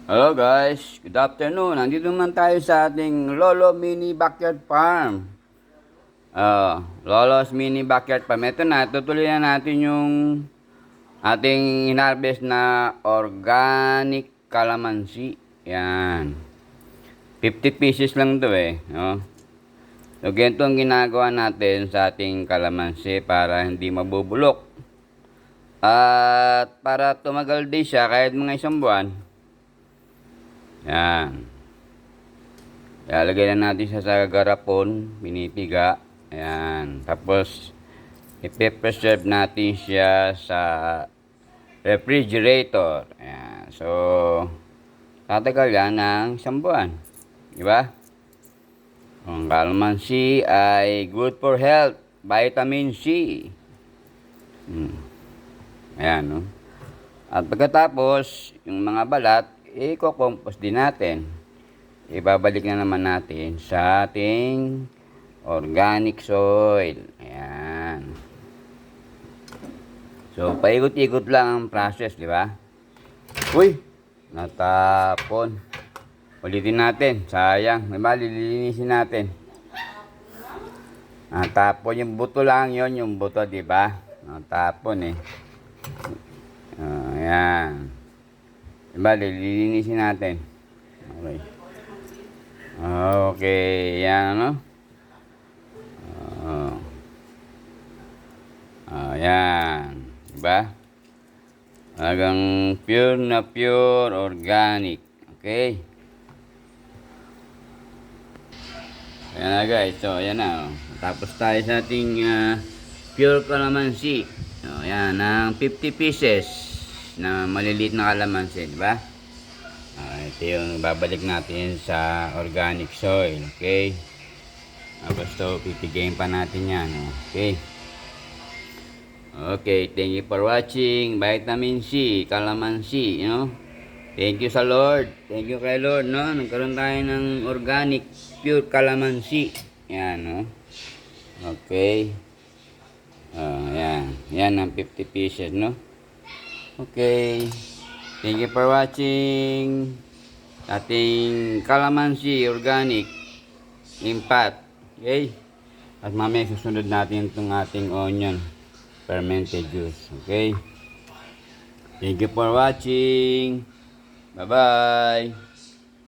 Hello guys, good afternoon. Nandito naman tayo sa ating Lolo Mini Backyard Farm. Lolo's Mini Backyard Farm. Ito na, tutuloy na natin yung ating hinarvest na organic calamansi. Yan. 50 pieces lang to eh. No? So, ganito ang ginagawa natin sa ating calamansi para hindi mabubulok. At para tumagal din siya kahit mga isang buwan. Yan. Ilalagay na natin siya sa garapon, pinipiga. Ayan. Tapos, ipe-preserve natin siya sa refrigerator. Ayan. So, tatagal yan ng isang buwan. Diba? Ang calamansi ay good for health. Vitamin C. Ayan, no? At pagkatapos, yung mga balat, i-compost din natin. Ibabalik na naman natin sa ating organic soil. Ayan. So, paikot-ikot lang ang process, di ba? Uy! Natapon. Ulitin natin. Sayang. Diba? Lilinisin natin. Natapon. Yung buto lang yon, yung buto, di ba? Natapon eh. Ayan. Diba? Lilinisin natin. Okay. Okay. Yan, ano? Ayan. Diba? Talagang pure na pure organic. Okay. Ayan na guys. So, ayan na. Tapos tayo sa ating pure calamansi. So, ayan. Ng 50 pieces na maliliit na calamansi. Diba? Ito yung babalik natin sa organic soil. Okay. Tapos ito, pipigayin pa natin yan. Okay. Okay, thank you for watching. Vitamin C, calamansi, Thank you sa Lord. Thank you kay Lord, no? Nagkaroon tayo ng organic, pure calamansi. Yan, no? Okay. Yan. Yan ang 50 pieces, no? Okay. Thank you for watching. Ating calamansi, organic, limpat. Okay? At mamaya susunod natin itong ating onion. Fermented juice. Okay? Thank you for watching. Bye-bye.